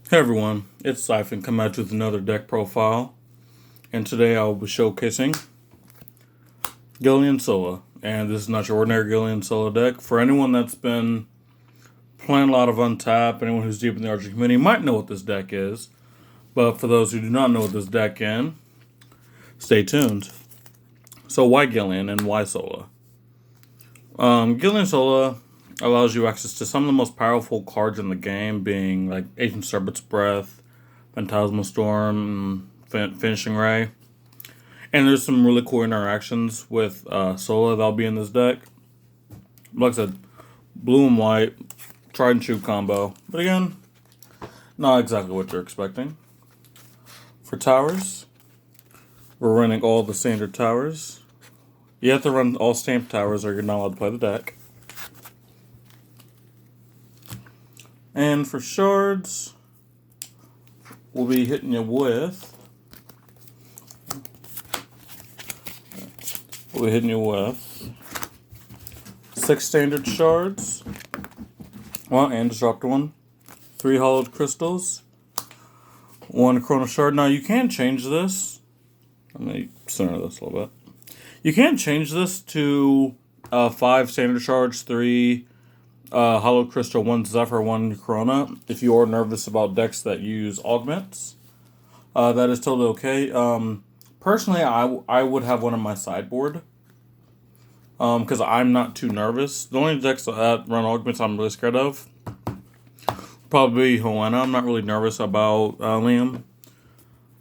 Hey everyone, it's Siphon coming at you with another deck profile, and today I'll be showcasing Gillian Solo. And this is not your ordinary Gillian Solo deck. For anyone that's been playing a lot of Untap, anyone who's deep in the Argent community might know what this deck is, but for those who do not know what this deck is, stay tuned. So why Gillian and why Solo? Gillian Solo allows you access to some of the most powerful cards in the game, being like Ancient Serpent's Breath, Phantasmal Storm, Finishing Ray. And there's some really cool interactions with Sola that'll be in this deck. Like I said, blue and white, tried and true combo. But again, not exactly what you're expecting. For towers, we're running all the standard towers. You have to run all stamped towers or you're not allowed to play the deck. And for shards, we'll be hitting you with... with 6 standard shards. Well, and just dropped one. 3 hollowed crystals. 1 chrono shard. Now you can change this. Let me center this a little bit. You can change this to 5 standard shards, 3 hollow crystal, 1 zephyr, 1 chrono. If you are nervous about decks that use augments, that is totally okay. Personally, I would have one on my sideboard. Because I'm not too nervous. The only decks that run augments I'm really scared of probably Hoenna. I'm not really nervous about Liam.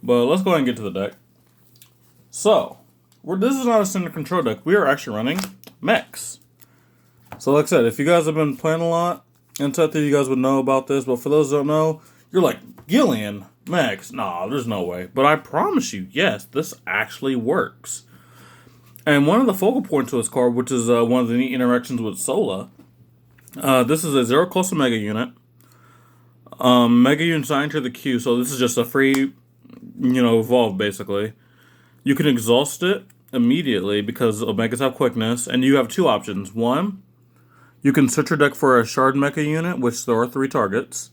But let's go ahead and get to the deck. So, this is not a standard control deck. We are actually running Mechs. So like I said, if you guys have been playing a lot, and so you guys would know about this, but for those who don't know, you're like, Gillian, Mechs, nah, there's no way. But I promise you, yes, this actually works. And one of the focal points of this card, which is one of the neat interactions with Sola, this is a 0-cost Mega unit. Mega units not enter the queue, so this is just a free, evolve basically. You can exhaust it immediately because Omegas have quickness, and you have 2 options. One, you can search your deck for a Shard Mecha unit, which there are 3 targets,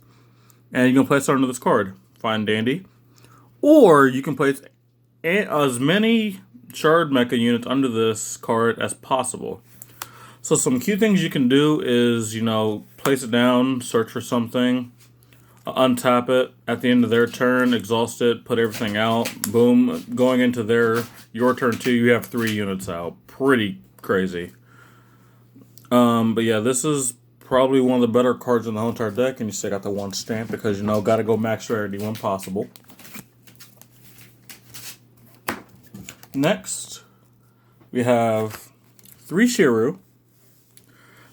and you can place it under this card. Fine dandy. Or you can place as many Shard Mecha units under this card as possible. So some cute things you can do is, place it down, search for something, untap it, at the end of their turn, exhaust it, put everything out, boom, going into your turn 2, you have 3 units out. Pretty crazy. But yeah, this is probably one of the better cards in the whole entire deck, and you still got the 1 stamp because, gotta go max rarity when possible. Next, we have 3 Shiru.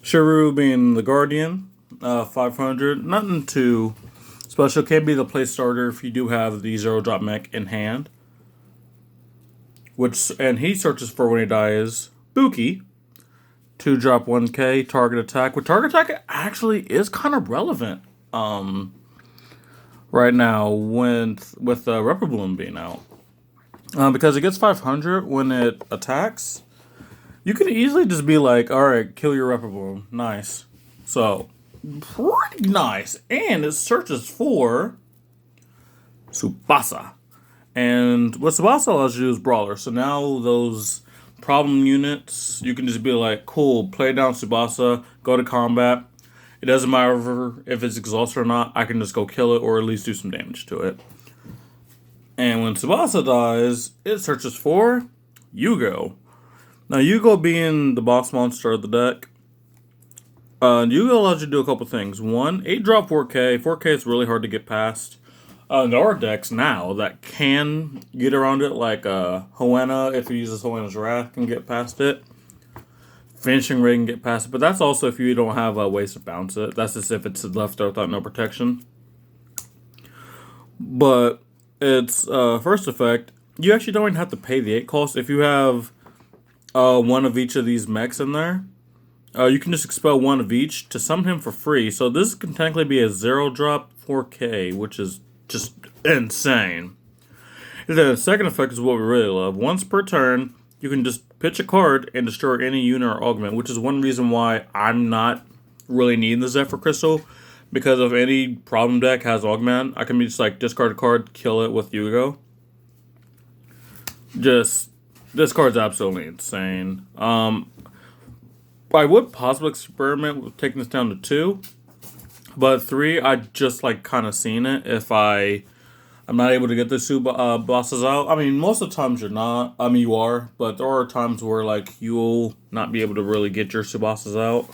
Shiru being the Guardian, 500. Nothing too special. Can be the play starter if you do have the 0-drop mech in hand. And he searches for when he dies. Buki, 2-drop 1k, target attack. With target attack, actually is kind of relevant right now with Republoom being out. Because it gets 500 when it attacks. You could easily just be like, alright, kill your Republoom. Nice. So, pretty nice. And it searches for Tsubasa. And what Tsubasa allows you to do is Brawler. So now those problem units, you can just be like, cool, play down Tsubasa, go to combat. It doesn't matter if it's exhausted or not. I can just go kill it or at least do some damage to it. And when Tsubasa dies, it searches for Yugo. Now, Yugo being the boss monster of the deck, Yugo allows you to do a couple things. One, 8-drop 4K. 4K is really hard to get past. There are decks now that can get around it, like Hoenna, if he uses Hoenna's Wrath, can get past it. Finishing Ray can get past it, but that's also if you don't have ways to bounce it. That's just if it's left there without no protection. But its first effect, you actually don't even have to pay the 8 cost. If you have one of each of these mechs in there, you can just expel one of each to summon him for free. So this can technically be a 0-drop 4K, which is just insane. And then the second effect is what we really love. Once per turn, you can just pitch a card and destroy any unit or augment, which is one reason why I'm not really needing the Zephyr Crystal, because if any problem deck has Augment, I can just like discard a card, kill it with Yugo. Just this card's absolutely insane. I would possibly experiment with taking this down to 2, but 3 I just like kind of seen it if I'm not able to get the 2 bosses out. I mean, most of the times you're not. I mean, you are, but there are times where like you'll not be able to really get your 2 bosses out,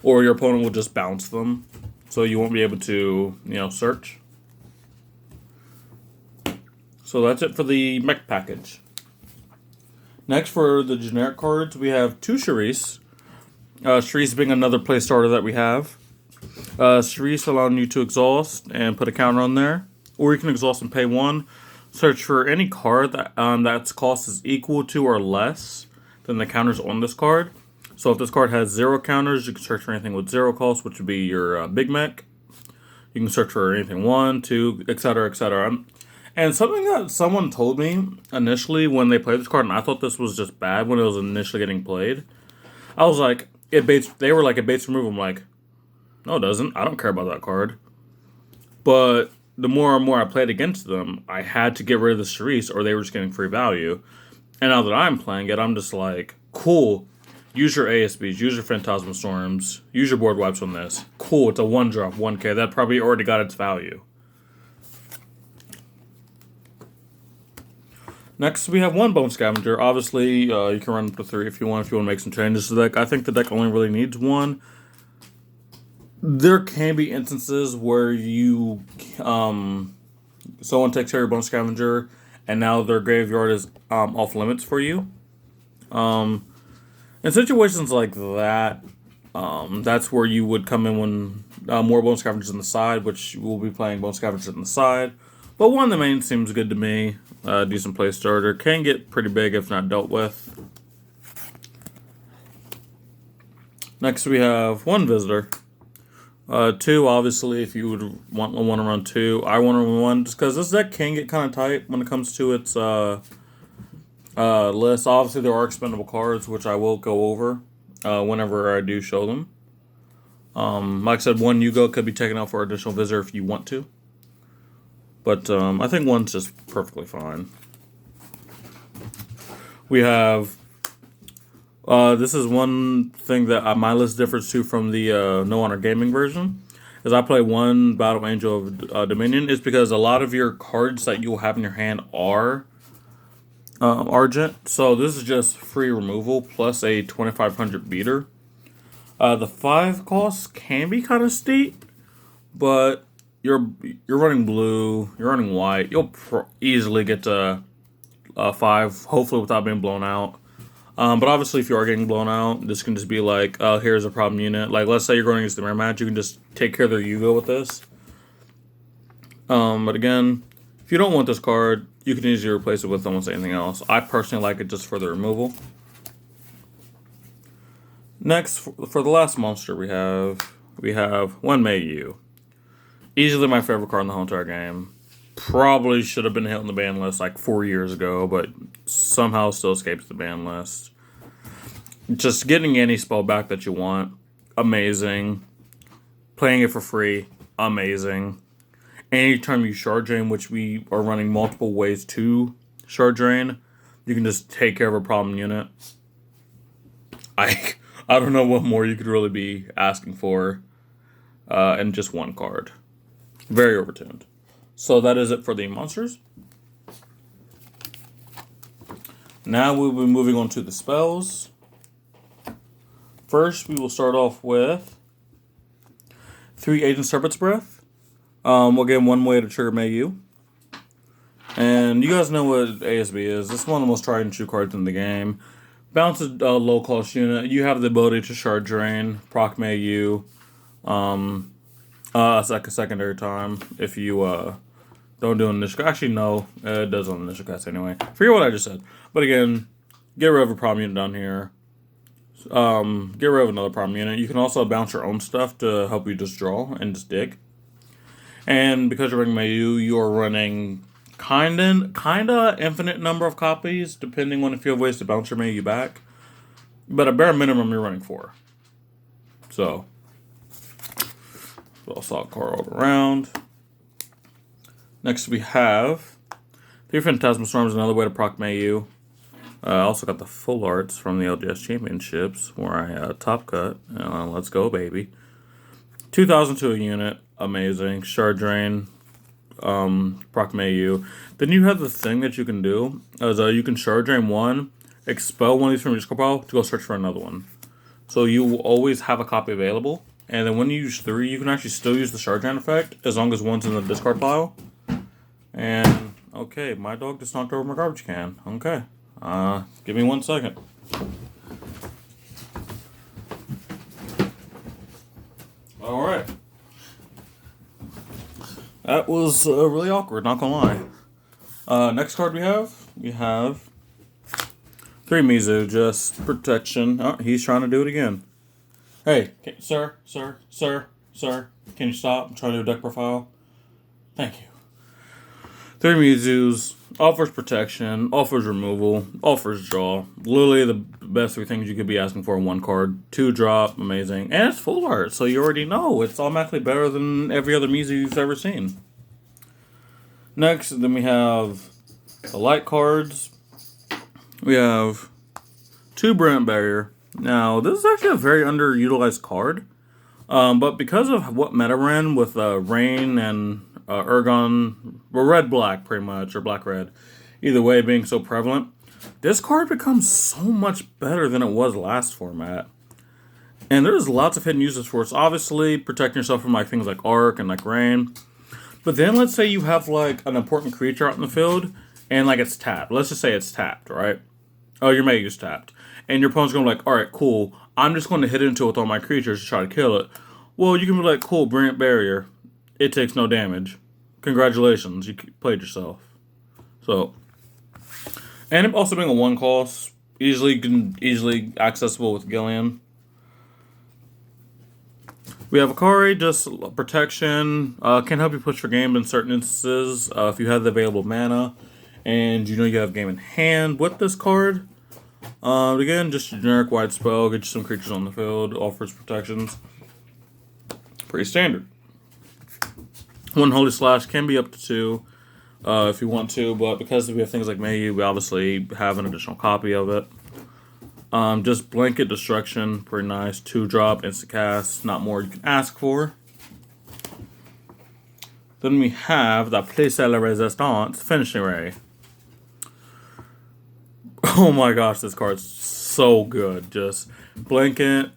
or your opponent will just bounce them, so you won't be able to, search. So that's it for the mech package. Next, for the generic cards, we have 2 Charisse. Charisse being another play starter that we have. Charisse allowing you to exhaust and put a counter on there. Or you can exhaust and pay 1. Search for any card that that's cost is equal to or less than the counters on this card. So if this card has 0 counters, you can search for anything with 0 cost, which would be your big mech. You can search for anything 1, 2, etc., etc. And something that someone told me initially when they played this card, and I thought this was just bad when it was initially getting played. I was like, they were like, it baits removal. I'm like, no, it doesn't. I don't care about that card. But the more and more I played against them, I had to get rid of the Charisse or they were just getting free value. And now that I'm playing it, I'm just like, cool. Use your ASBs, use your Phantasmal Storms, use your board wipes on this. Cool, it's a 1-drop, 1k. That probably already got its value. Next, we have 1 Bone Scavenger. Obviously, you can run up to 3 if you want to make some changes to the deck. I think the deck only really needs 1. There can be instances where someone takes care of your Bone Scavenger, and now their graveyard is off limits for you. In situations like that, that's where you would come in when more Bone Scavengers on the side, which we'll be playing Bone Scavengers on the side. But 1 in the main seems good to me. Decent play starter. Can get pretty big if not dealt with. Next we have 1 Visitor. 2, obviously, if you would want to run 2. I want to run 1 just because this deck can get kind of tight when it comes to its list. Obviously, there are expendable cards, which I will go over whenever I do show them. Like I said, 1 Yugo could be taken out for additional Visitor if you want to. But I think 1's just perfectly fine. We have... this is one thing that my list differs to from the No Honor Gaming version. Is I play 1 Battle Angel of Dominion. It's because a lot of your cards that you'll have in your hand are Argent. So this is just free removal plus a 2500 beater. The 5 costs can be kind of steep, but you're running blue, you're running white. You'll easily get to 5, hopefully without being blown out. But obviously, if you are getting blown out, this can just be like, here's a problem unit. Like, let's say you're going against the mirror match, you can just take care of their Yugo with this. But again, if you don't want this card, you can easily replace it with almost anything else. I personally like it just for the removal. Next, for the last monster we have 1 Mayu. Easily my favorite card in the whole entire game. Probably should have been hit on the ban list like 4 years ago, but somehow still escapes the ban list. Just getting any spell back that you want, amazing. Playing it for free, amazing. Anytime you shard drain, which we are running multiple ways to shard drain, you can just take care of a problem unit. I don't know what more you could really be asking for in just 1 card. Very overtuned. So that is it for the monsters. Now we'll be moving on to the spells. First, we will start off with 3 Agent Serpent's Breath. We'll give him 1 way to trigger Mayu. And you guys know what ASB is. This is one of the most tried and true cards in the game. Bounce a low cost unit. You have the ability to shard drain, proc Mayu, like a secondary time if you don't do an initial. Actually, no, it does on initial cast anyway. Forget what I just said. But again, get rid of a problem unit down here. Get rid of another problem unit. You can also bounce your own stuff to help you just draw and just dig. And because you're running Mayu, you are running kinda infinite number of copies, depending on if you have ways to bounce your Mayu back. But at bare minimum, you're running 4. So Well, solid card all around. Next we have 3 Phantasmal Storms, another way to proc Mayu. I also got the full arts from the LGS Championships where I top cut. Let's go, baby. 2,000 to a unit. Amazing. Shard Drain. Proc Mayu. Then you have the thing that you can do. Is you can Shard Drain one, expel one of these from your discard pile to go search for another one. So you will always have a copy available. And then when you use 3, you can actually still use the Shard Drain effect as long as one's in the discard pile. And, okay, my dog just knocked over my garbage can. Okay. Give me 1 second. Alright. That was really awkward, not gonna lie. Next card we have 3 Mizu, just protection. Oh, he's trying to do it again. Hey, sir, can you stop? I'm trying to do a deck profile. Thank you. 3 Mizus, offers protection, offers removal, offers draw. Literally the best 3 things you could be asking for in 1 card. 2 drop, amazing. And it's full art, so you already know it's automatically better than every other Mizu you've ever seen. Next, then we have the light cards. We have 2 Brilliant Barrier. Now, this is actually a very underutilized card. But because of what meta we're in with Rain and Ergon, or red-black pretty much, or black-red, either way being so prevalent, this card becomes so much better than it was last format. And there's lots of hidden uses for it. So obviously, protecting yourself from like things like Arc and like Rain. But then let's say you have like an important creature out in the field, and like it's tapped. Let's just say it's tapped, right? Oh, your Mayu's tapped. And your opponent's going to be like, alright, cool. I'm just going to hit into it with all my creatures to try to kill it. Well, you can be like, cool, Brilliant Barrier. It takes no damage. Congratulations, you played yourself. So, and it also being a 1 cost, easily accessible with Gillian. We have Akari, just protection. Can help you push for game in certain instances if you have the available mana. And you know you have game in hand with this card. Again, just a generic wide spell, get you some creatures on the field, offers protections. Pretty standard. 1 Holy Slash can be up to 2 if you want to, but because we have things like Mayu, we obviously have an additional copy of it. Just Blanket Destruction, pretty nice. 2 drop, instant cast, not more you can ask for. Then we have the Place à la Resistance, Finishing Ray. Oh my gosh, this card's so good. Just blanket,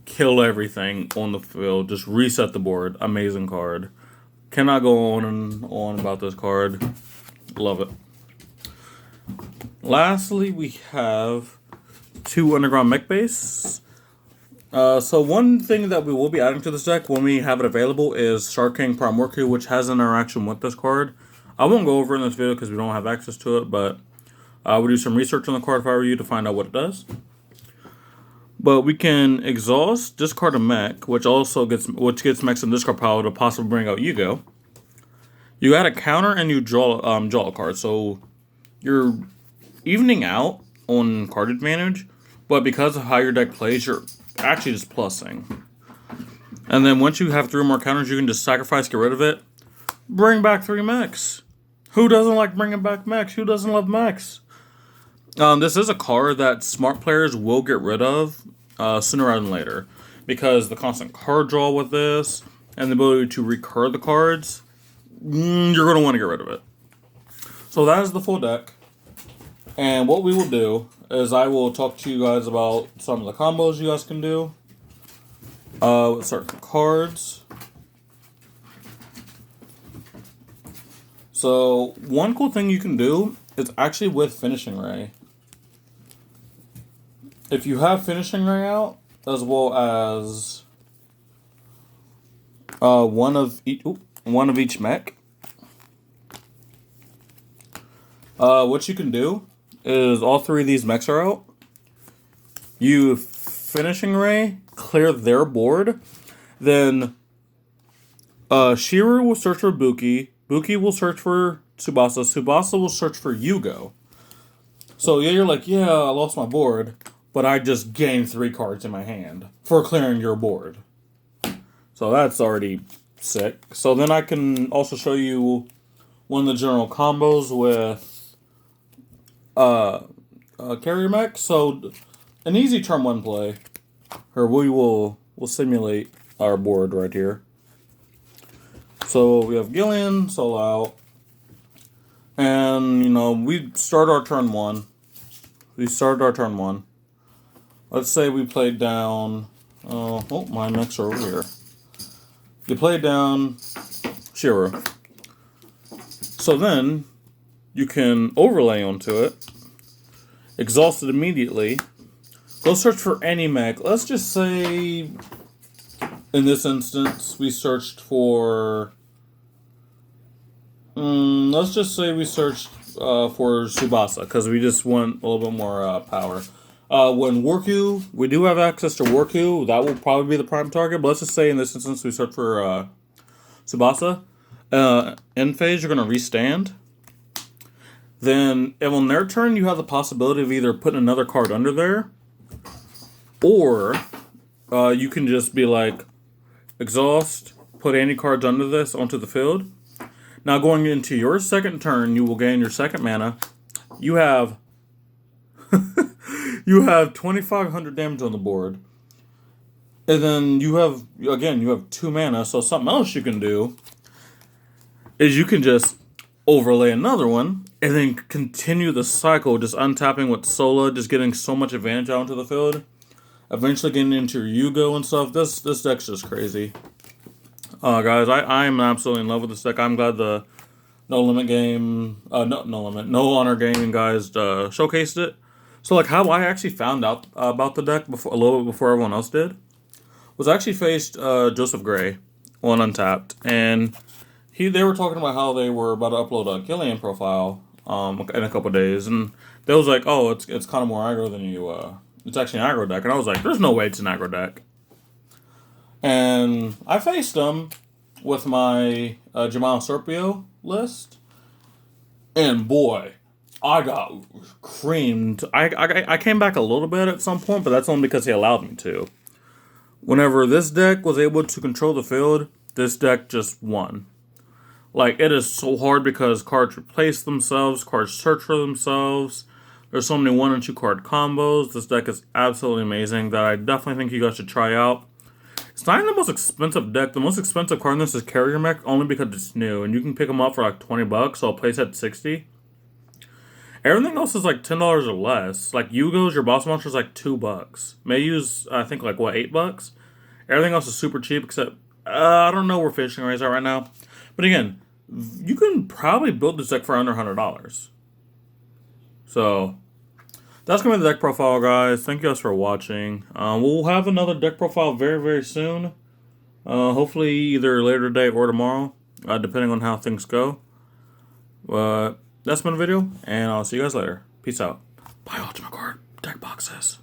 kill everything on the field, just reset the board. Amazing card. Cannot go on and on about this card. Love it. Lastly, we have 2 Underground Mech Base. So one thing that we will be adding to this deck when we have it available is Shark King Primordial, which has an interaction with this card. I won't go over in this video because we don't have access to it, but I would do some research on the card if I were you to find out what it does. But we can exhaust, discard a mech, which gets mechs in discard pile to possibly bring out Yugo. You add a counter and you draw a card. So you're evening out on card advantage, but because of how your deck plays, you're actually just plussing. And then once you have 3 more counters, you can just sacrifice, get rid of it, bring back 3 mechs. Who doesn't like bringing back mechs? Who doesn't love mechs? This is a card that smart players will get rid of sooner rather than later, because the constant card draw with this and the ability to recur the cards, you're going to want to get rid of it. So that is the full deck. And what we will do is I will talk to you guys about some of the combos you guys can do with certain cards. So one cool thing you can do is actually with Finishing Ray. If you have Finishing Ray out, as well as one of each mech, what you can do is all 3 of these mechs are out. You Finishing Ray, clear their board, then Shiru will search for Buki, Buki will search for Tsubasa, Tsubasa will search for Yugo. So yeah, you're like, yeah, I lost my board, but I just gained 3 cards in my hand for clearing your board. So that's already sick. So then I can also show you one of the general combos with carrier mech. So an easy turn 1 play, or we'll simulate our board right here. So we have Gillian solo out, and we start our turn 1. We started our turn 1. Let's say we played down. Oh, my mechs are over here. You play down Shira. So then you can overlay onto it, exhaust it immediately, go search for any mech. Let's just say, in this instance, we searched for. Let's just say we searched for Tsubasa because we just want a little bit more power. When Worku, we do have access to Worku. That will probably be the prime target. But let's just say in this instance we search for Tsubasa. End phase, you're going to restand. Then, on their turn, you have the possibility of either putting another card under there, or you can just be like, exhaust, put any cards under this onto the field. Now, going into your second turn, you will gain your second mana. You have you have 2,500 damage on the board. And then you have 2 mana, so something else you can do is you can just overlay another one, and then continue the cycle, just untapping with Sola, just getting so much advantage out into the field. Eventually getting into your Yugo and stuff. This deck's just crazy. Guys, I'm absolutely in love with this deck. I'm glad the No Honor Gaming guys showcased it. So, like, how I actually found out about the deck a little bit before everyone else did was I actually faced Joseph Gray on Untapped, and they were talking about how they were about to upload a Gillian profile in a couple of days, and they was like, oh, it's kind of more aggro than you. It's actually an aggro deck, and I was like, there's no way it's an aggro deck. And I faced them with my Jamal Serpio list, and boy, I got creamed. I came back a little bit at some point, but that's only because he allowed me to. Whenever this deck was able to control the field, this deck just won. Like, it is so hard because cards replace themselves, cards search for themselves. There's so many 1 and 2 card combos. This deck is absolutely amazing that I definitely think you guys should try out. It's not even the most expensive deck. The most expensive card in this is Carrier Mech, only because it's new, and you can pick them up for like $20, so I'll place at $60. Everything else is like $10 or less. Like Yugo's, your boss monster is like $2. Mayu's, I think, like what, $8? Everything else is super cheap, except I don't know where Fishing Rays are right now. But again, you can probably build this deck for under $100. So that's going to be the deck profile, guys. Thank you guys for watching. We'll have another deck profile very, very soon. Hopefully either later today or tomorrow, depending on how things go. But that's been the video, and I'll see you guys later. Peace out. Bye, Ultimate Card deck boxes.